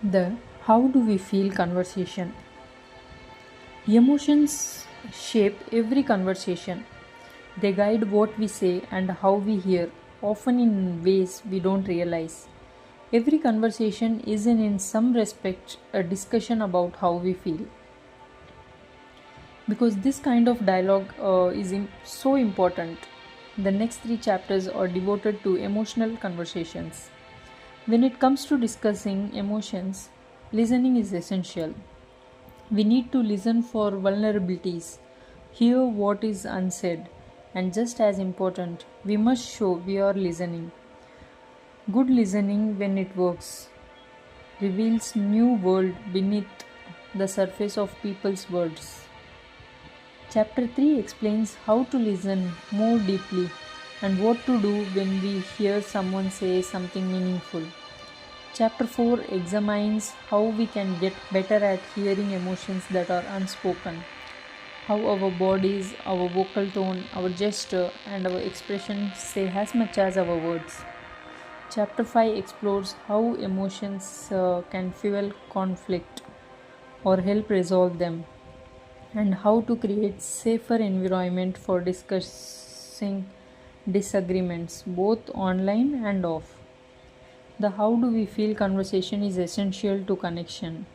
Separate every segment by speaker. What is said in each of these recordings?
Speaker 1: The how do we feel conversation. Emotions shape every conversation. They guide what we say and how we hear, often in ways we don't realize. Every conversation is in some respect a discussion about how we feel. Because this kind of dialogue is so important. The next three chapters are devoted to emotional conversations. When it comes to discussing emotions, listening is essential. We need to listen for vulnerabilities, hear what is unsaid, and just as important, we must show we are listening. Good listening, when it works, reveals new world beneath the surface of people's words. Chapter 3 explains how to listen more deeply and what to do when we hear someone say something meaningful. Chapter 4 examines how we can get better at hearing emotions that are unspoken, how our bodies, our vocal tone, our gesture, and our expressions say as much as our words. Chapter 5 explores how emotions can fuel conflict or help resolve them, and how to create safer environment for discussing disagreements both online and off. The how do we feel conversation is essential to connection.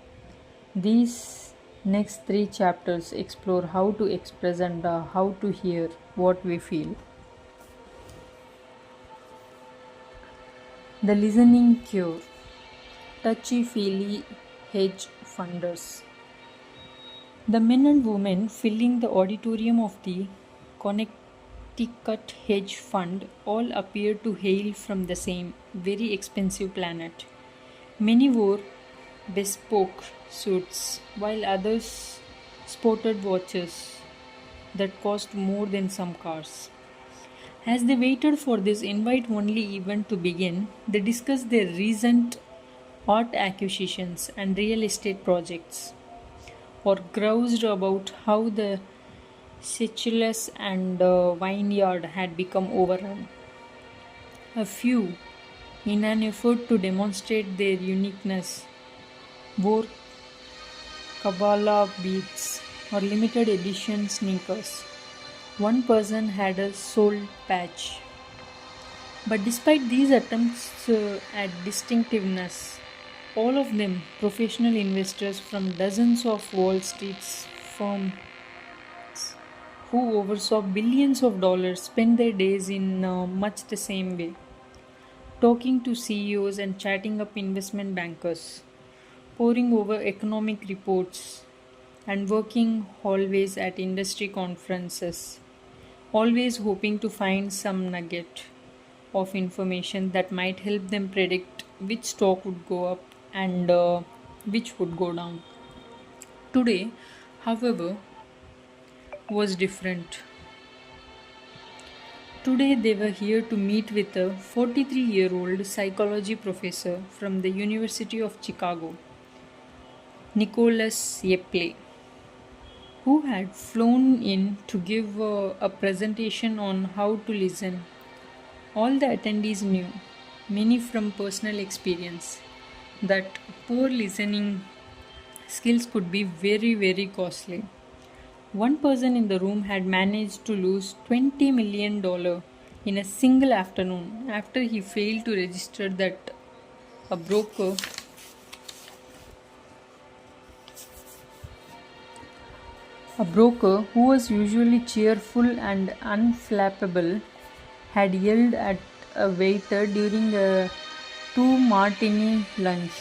Speaker 1: These next three chapters explore how to express and how to hear what we feel. The listening cure. Touchy feely hedge funders. The men and women filling the auditorium of the Connecticut hedge fund all appeared to hail from the same, very expensive planet. Many wore bespoke suits, while others sported watches that cost more than some cars. As they waited for this invite only event to begin, they discussed their recent art acquisitions and real estate projects, or groused about how the Seychelles and vineyard had become overrun. A few, in an effort to demonstrate their uniqueness, wore Kabbalah beads or limited edition sneakers. One person had a soul patch. But despite these attempts at distinctiveness, all of them professional investors from dozens of Wall Street's firms who oversaw billions of dollars spent their days in much the same way, talking to CEOs and chatting up investment bankers, poring over economic reports, and working always at industry conferences, always hoping to find some nugget of information that might help them predict which stock would go up and which would go down. Today, however, was different. Today, they were here to meet with a 43-year-old psychology professor from the University of Chicago, Nicholas Yepley, who had flown in to give a presentation on how to listen. All the attendees knew, many from personal experience, that poor listening skills could be very, very costly. One person in the room had managed to lose $20 million in a single afternoon after he failed to register that a broker who was usually cheerful and unflappable had yelled at a waiter during a two martini lunch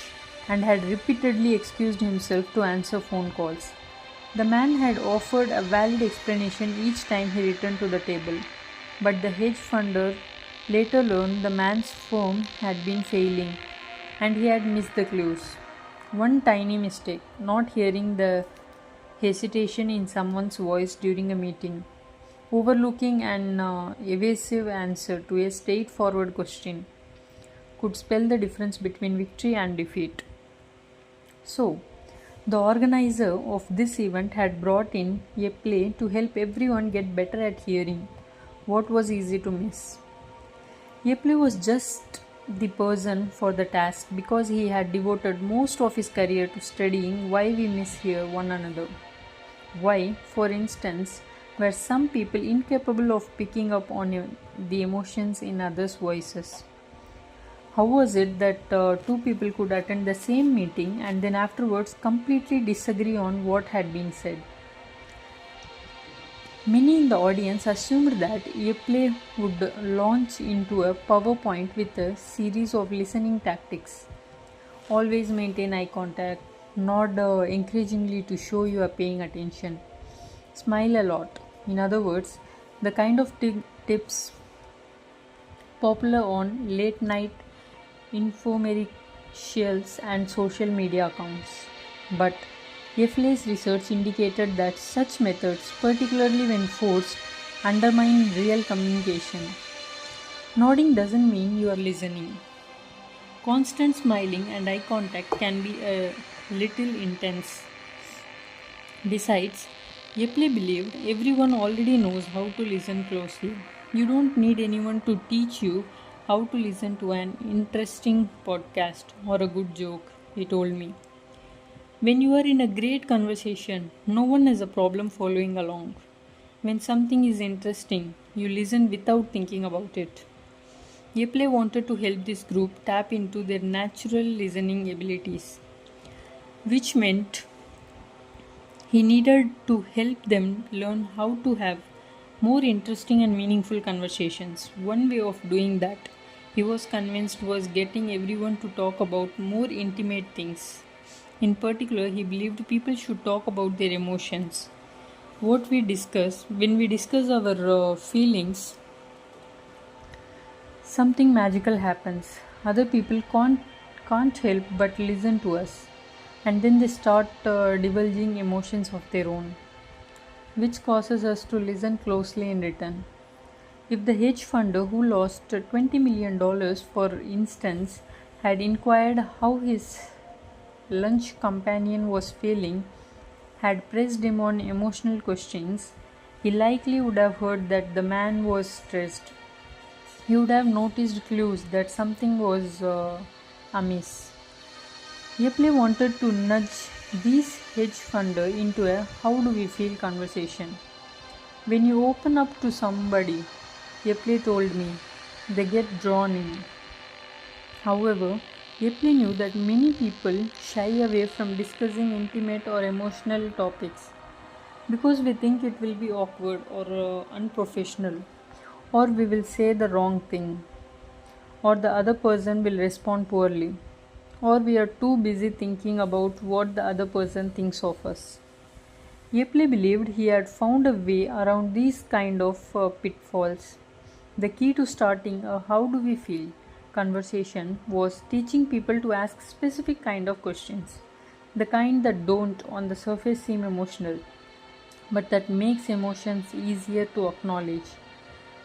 Speaker 1: and had repeatedly excused himself to answer phone calls. The man had offered a valid explanation each time he returned to the table, but the hedge funder later learned the man's firm had been failing and he had missed the clues. One tiny mistake, not hearing the hesitation in someone's voice during a meeting, overlooking an evasive answer to a straightforward question, could spell the difference between victory and defeat. So, the organizer of this event had brought in a play to help everyone get better at hearing what was easy to miss. A play was just the person for the task because he had devoted most of his career to studying why we mishear one another. Why, for instance, were some people incapable of picking up on the emotions in others' voices? How was it that two people could attend the same meeting and then afterwards completely disagree on what had been said? Many in the audience assumed that a play would launch into a PowerPoint with a series of listening tactics. Always maintain eye contact, nod encouragingly to show you are paying attention, smile a lot. In other words, the kind of tips popular on late night infomercials and social media accounts. But Yefle's research indicated that such methods, particularly when forced, undermine real communication. Nodding doesn't mean you are listening. Constant smiling and eye contact can be a little intense. Besides, Yepley believed everyone already knows how to listen closely. You don't need anyone to teach you how to listen to an interesting podcast or a good joke, he told me. When you are in a great conversation, no one has a problem following along. When something is interesting, you listen without thinking about it. Yepley wanted to help this group tap into their natural listening abilities, which meant he needed to help them learn how to have more interesting and meaningful conversations. One way of doing that, he was convinced, was getting everyone to talk about more intimate things. In particular, he believed people should talk about their emotions. When we discuss our feelings, something magical happens. Other people can't help but listen to us, and then they start divulging emotions of their own, which causes us to listen closely in return. If the hedge funder who lost $20 million, for instance, had inquired how his lunch companion was feeling, had pressed him on emotional questions, he likely would have heard that the man was stressed. He would have noticed clues that something was amiss. Yepley wanted to nudge these hedge funder into a how do we feel conversation. When you open up to somebody, Yepley told me, they get drawn in. However, Yepley knew that many people shy away from discussing intimate or emotional topics because we think it will be awkward or unprofessional, or we will say the wrong thing, or the other person will respond poorly, or we are too busy thinking about what the other person thinks of us. Yepley believed he had found a way around these kind of pitfalls. The key to starting a how do we feel conversation was teaching people to ask specific kind of questions, the kind that don't on the surface seem emotional, but that makes emotions easier to acknowledge.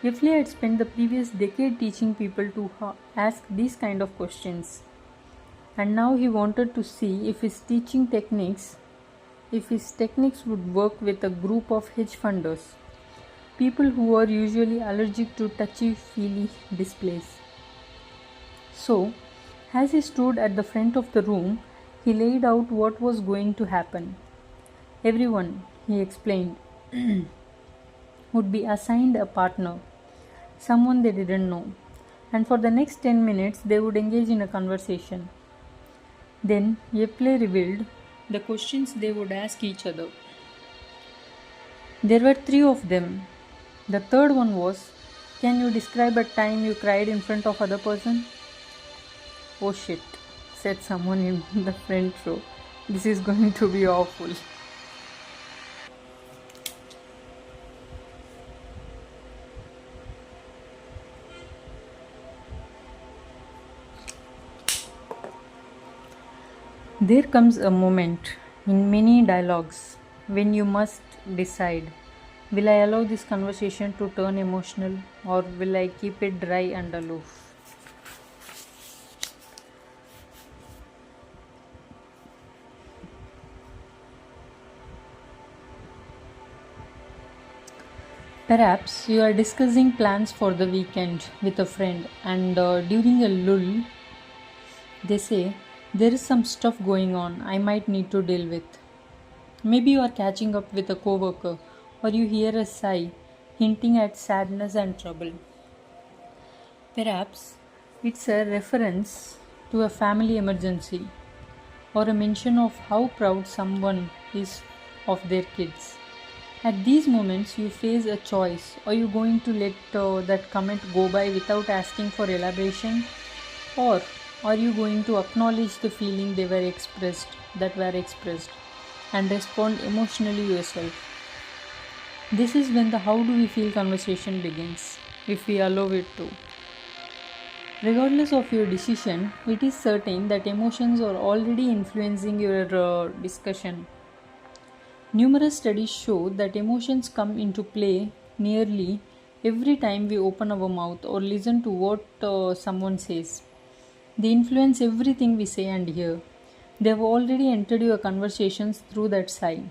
Speaker 1: Yepley had spent the previous decade teaching people to ask these kind of questions, and now he wanted to see if his techniques would work with a group of hedge funders, people who are usually allergic to touchy-feely displays. So, as he stood at the front of the room, he laid out what was going to happen. Everyone, he explained, would be assigned a partner, someone they didn't know, and for the next 10 minutes they would engage in a conversation. Then Yepley revealed the questions they would ask each other. There were three of them. The third one was, can you describe a time you cried in front of other person? Oh shit, said someone in the front row. This is going to be awful. There comes a moment in many dialogues when you must decide, will I allow this conversation to turn emotional or will I keep it dry and aloof? Perhaps you are discussing plans for the weekend with a friend, and during a lull, they say, "There is some stuff going on I might need to deal with." Maybe you are catching up with a coworker, or you hear a sigh hinting at sadness and trouble. Perhaps it's a reference to a family emergency or a mention of how proud someone is of their kids. At these moments, you face a choice. Are you going to let that comment go by without asking for elaboration? Or are you going to acknowledge the feeling that were expressed, and respond emotionally yourself? This is when the how do we feel conversation begins, if we allow it to. Regardless of your decision, it is certain that emotions are already influencing your discussion. Numerous studies show that emotions come into play nearly every time we open our mouth or listen to what someone says. They influence everything we say and hear. They have already entered your conversations through that sigh,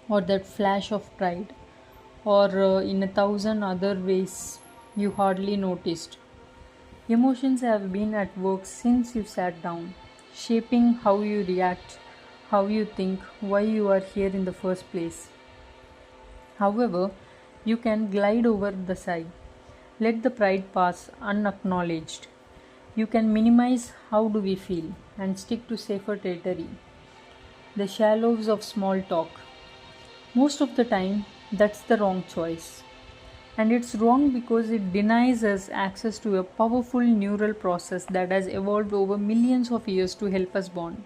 Speaker 1: or that flash of pride, or in a thousand other ways you hardly noticed. Emotions have been at work since you sat down, shaping how you react, how you think, why you are here in the first place. However, you can glide over the side. Let the pride pass unacknowledged. You can minimize how do we feel and stick to safer territory, the shallows of small talk. Most of the time, that's the wrong choice. And it's wrong because it denies us access to a powerful neural process that has evolved over millions of years to help us bond.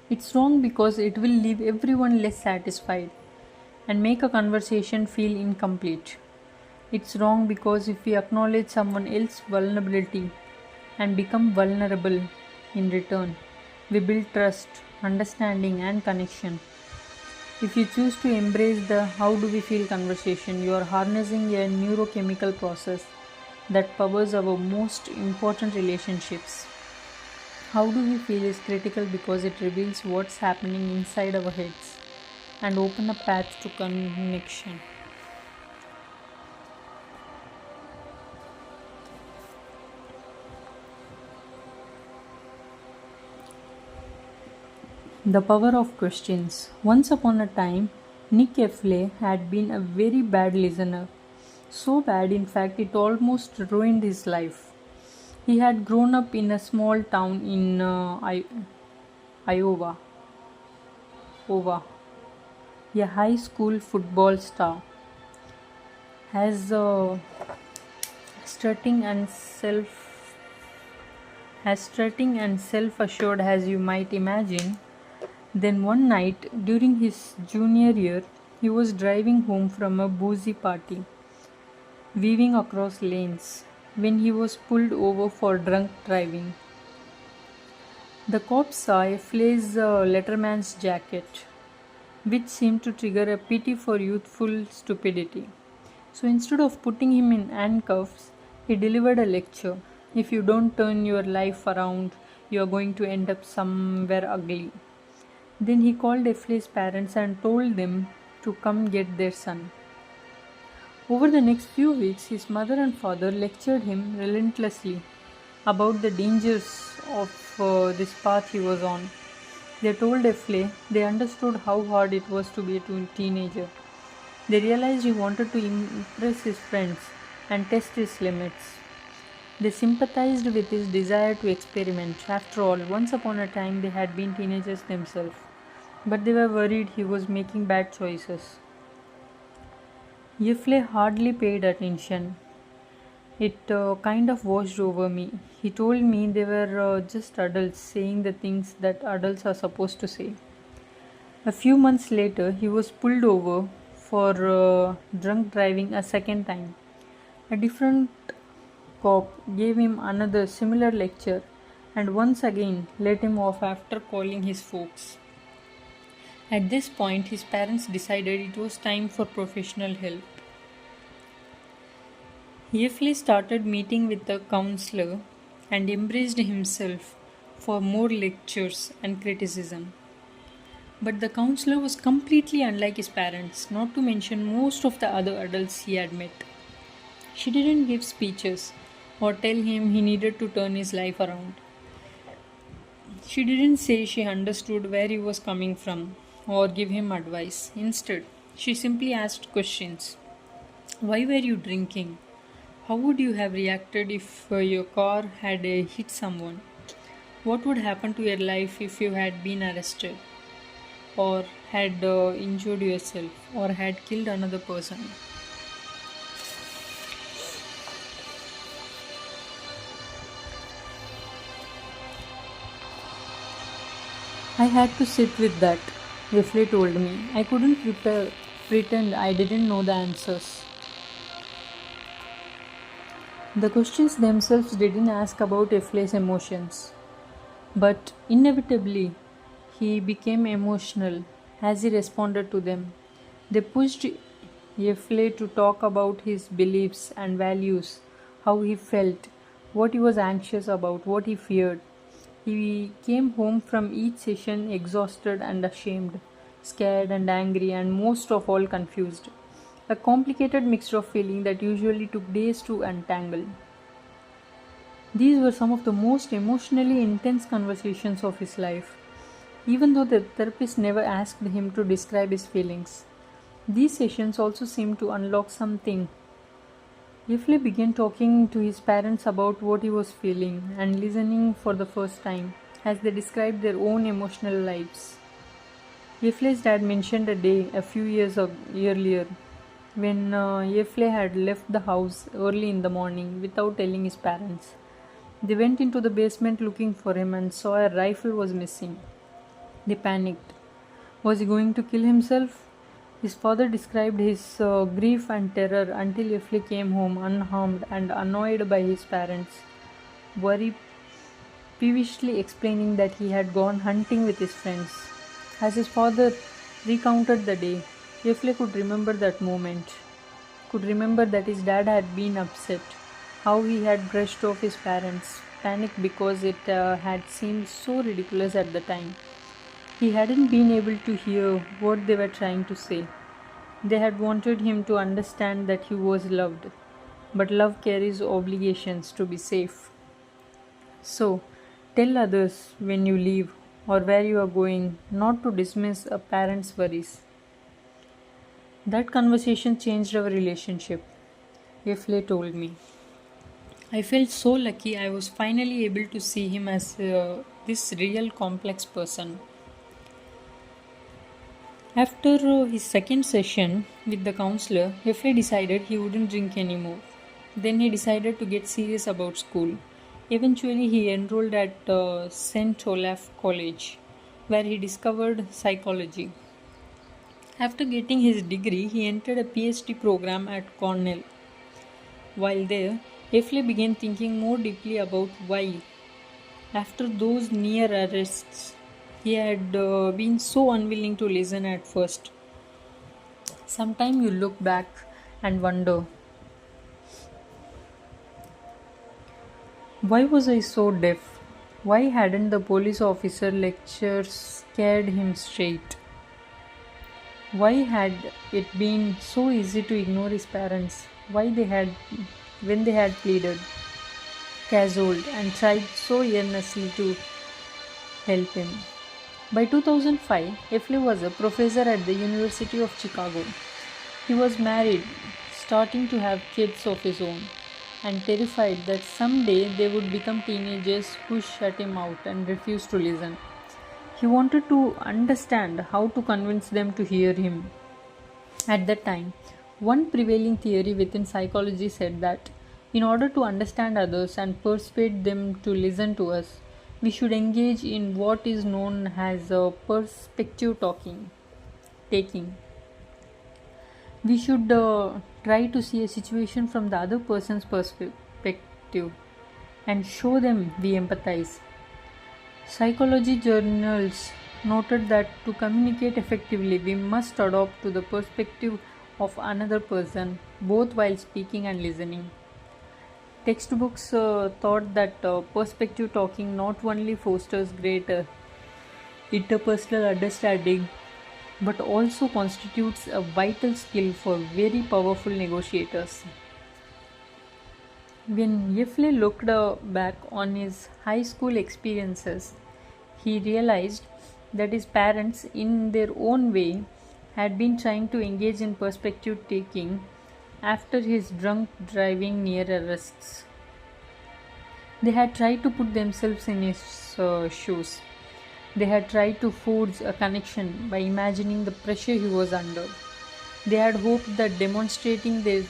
Speaker 1: It's wrong because it will leave everyone less satisfied and make a conversation feel incomplete. It's wrong because if we acknowledge someone else's vulnerability and become vulnerable in return, we build trust, understanding, and connection. If you choose to embrace the how do we feel conversation, you are harnessing a neurochemical process that powers our most important relationships. How do we feel is critical because it reveals what's happening inside our heads and open a path to connection. The power of questions. Once upon a time, Nick Effley had been a very bad listener. So bad, in fact, it almost ruined his life. He had grown up in a small town in Iowa, Iowa, a high school football star. As strutting and self as strutting and self-assured as you might imagine. Then one night during his junior year, he was driving home from a boozy party, weaving across lanes, when he was pulled over for drunk driving. The cops saw a Flay's letterman's jacket, which seemed to trigger a pity for youthful stupidity. So instead of putting him in handcuffs, he delivered a lecture. If you don't turn your life around, you are going to end up somewhere ugly. Then he called Efley's parents and told them to come get their son. Over the next few weeks, his mother and father lectured him relentlessly about the dangers of this path he was on. They told Efley they understood how hard it was to be a teenager. They realized he wanted to impress his friends and test his limits. They sympathized with his desire to experiment. After all, once upon a time they had been teenagers themselves. But they were worried he was making bad choices. Yifle hardly paid attention. It kind of washed over me. He told me they were just adults saying the things that adults are supposed to say. A few months later, he was pulled over for drunk driving a second time. A different cop gave him another similar lecture and once again let him off after calling his folks. At this point, his parents decided it was time for professional help. Yefli started meeting with a counselor and embraced himself for more lectures and criticism. But the counselor was completely unlike his parents, not to mention most of the other adults he had met. She didn't give speeches or tell him he needed to turn his life around. She didn't say she understood where he was coming from or give him advice. Instead, she simply asked questions. Why were you drinking? How would you have reacted if your car had hit someone? What would happen to your life if you had been arrested or had injured yourself or had killed another person? I had to sit with that, Yefle told me. I couldn't pretend I didn't know the answers. The questions themselves didn't ask about Yefle's emotions, but inevitably he became emotional as he responded to them. They pushed Yefle to talk about his beliefs and values, how he felt, what he was anxious about, what he feared. He came home from each session exhausted and ashamed, scared and angry, and most of all confused. A complicated mixture of feelings that usually took days to untangle. These were some of the most emotionally intense conversations of his life, even though the therapist never asked him to describe his feelings. These sessions also seemed to unlock something. Yefle began talking to his parents about what he was feeling and listening for the first time as they described their own emotional lives. Yefle's dad mentioned a day a few years earlier when Yefle had left the house early in the morning without telling his parents. They went into the basement looking for him and saw a rifle was missing. They panicked. Was he going to kill himself? His father described his grief and terror until Yefle came home unharmed and annoyed by his parents, worry peevishly explaining that he had gone hunting with his friends. As his father recounted the day, Yefle could remember that moment, could remember that his dad had been upset, how he had brushed off his parents, panicked because it had seemed so ridiculous at the time. He hadn't been able to hear what they were trying to say. They had wanted him to understand that he was loved, but love carries obligations to be safe. So, tell others when you leave or where you are going, not to dismiss a parent's worries. That conversation changed our relationship, Yefle told me. I felt so lucky I was finally able to see him as this real complex person. After his second session with the counselor, Hefley decided he wouldn't drink anymore. Then he decided to get serious about school. Eventually, he enrolled at St. Olaf College, where he discovered psychology. After getting his degree, he entered a PhD program at Cornell. While there, Hefley began thinking more deeply about why, after those near arrests, he had been so unwilling to listen at first. Sometimes you look back and wonder, why was I so deaf? Why hadn't the police officer lectures scared him straight? Why had it been so easy to ignore his parents? When they had pleaded, cajoled, and tried so earnestly to help him? By 2005, Hefley was a professor at the University of Chicago. He was married, starting to have kids of his own, and terrified that someday they would become teenagers who shut him out and refused to listen. He wanted to understand how to convince them to hear him. At that time, one prevailing theory within psychology said that in order to understand others and persuade them to listen to us, we should engage in what is known as a perspective taking. We should try to see a situation from the other person's perspective and show them we empathize. Psychology journals noted that to communicate effectively, we must adopt to the perspective of another person, both while speaking and listening. Textbooks thought that perspective talking not only fosters greater interpersonal understanding, but also constitutes a vital skill for very powerful negotiators. When Yefle looked back on his high school experiences, he realized that his parents, in their own way, had been trying to engage in perspective taking after his drunk driving near arrests. They had tried to put themselves in his shoes. They had tried to forge a connection by imagining the pressure he was under. They had hoped that demonstrating their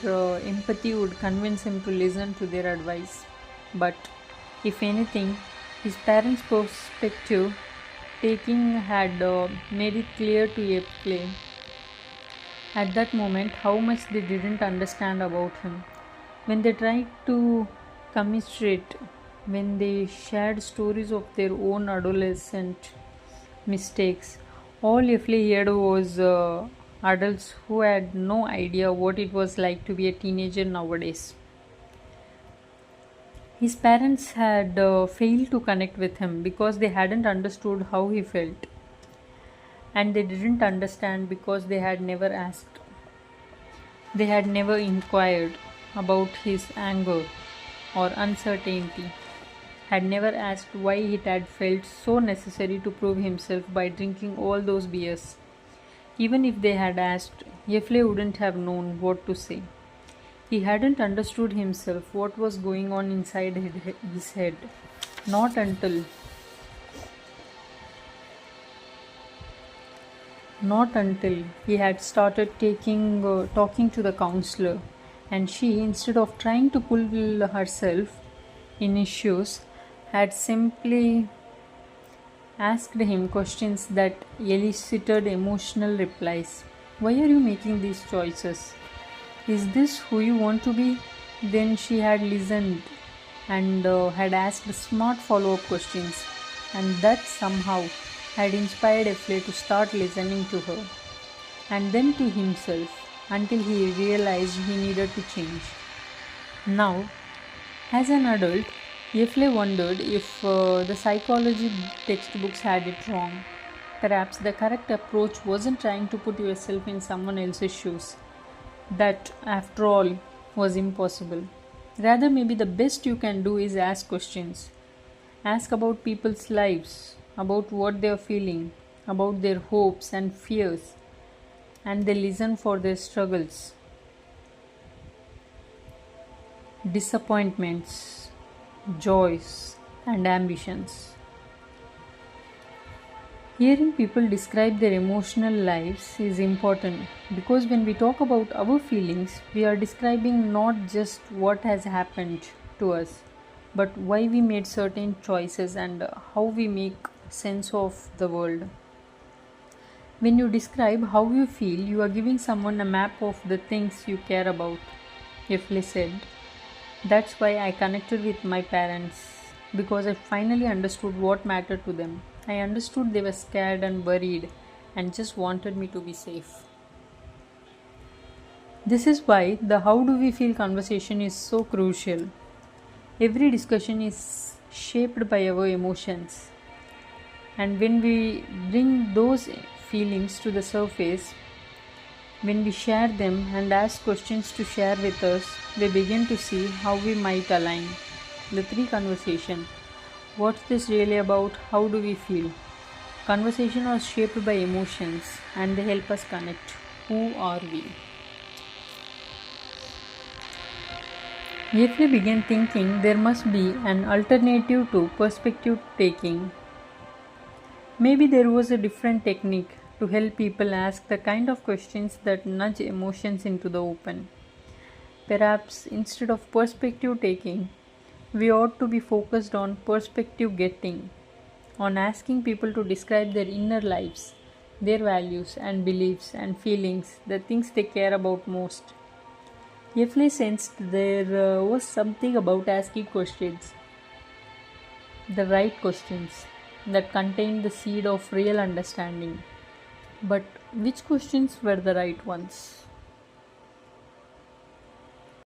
Speaker 1: empathy would convince him to listen to their advice. But, if anything, his parents' perspective taking had made it clear to Yefle at that moment how much they didn't understand about him. When they tried to commiserate, when they shared stories of their own adolescent mistakes, all Yefle heard was adults who had no idea what it was like to be a teenager nowadays. His parents had failed to connect with him because they hadn't understood how he felt, and they didn't understand because they had never asked. They had never inquired about his anger or uncertainty, had never asked why it had felt so necessary to prove himself by drinking all those beers. Even if they had asked, Yefle wouldn't have known what to say. He hadn't understood himself what was going on inside his head. Not until Not until he had started talking to the counselor, and she, instead of trying to pull herself in his shoes, had simply asked him questions that elicited emotional replies. Why are you making these choices? Is this who you want to be? Then she had listened and had asked smart follow-up questions, and that somehow had inspired Efle to start listening to her and then to himself until he realized he needed to change. Now, as an adult, Efle wondered if the psychology textbooks had it wrong. Perhaps the correct approach wasn't trying to put yourself in someone else's shoes. That, after all, was impossible. Rather, maybe the best you can do is ask questions. Ask about people's lives, about what they are feeling, about their hopes and fears, and they listen for their struggles, disappointments, joys, and ambitions. Hearing people describe their emotional lives is important because when we talk about our feelings, we are describing not just what has happened to us, but why we made certain choices and how we make sense of the world. When you describe how you feel, you are giving someone a map of the things you care about. Ifli said, "That's why I connected with my parents, because I finally understood what mattered to them. I understood they were scared and worried and just wanted me to be safe." This is why the how do we feel conversation is so crucial. Every discussion is shaped by our emotions, and when we bring those feelings to the surface, when we share them and ask questions to share with us, we begin to see how we might align. The three conversation. What's this really about? How do we feel? Conversation are shaped by emotions and they help us connect. Who are we? If we begin thinking there must be an alternative to perspective taking, maybe there was a different technique to help people ask the kind of questions that nudge emotions into the open. Perhaps instead of perspective taking, we ought to be focused on perspective getting, on asking people to describe their inner lives, their values and beliefs and feelings, the things they care about most. Yefle sensed there was something about asking questions, the right questions, that contained the seed of real understanding. But which questions were the right ones?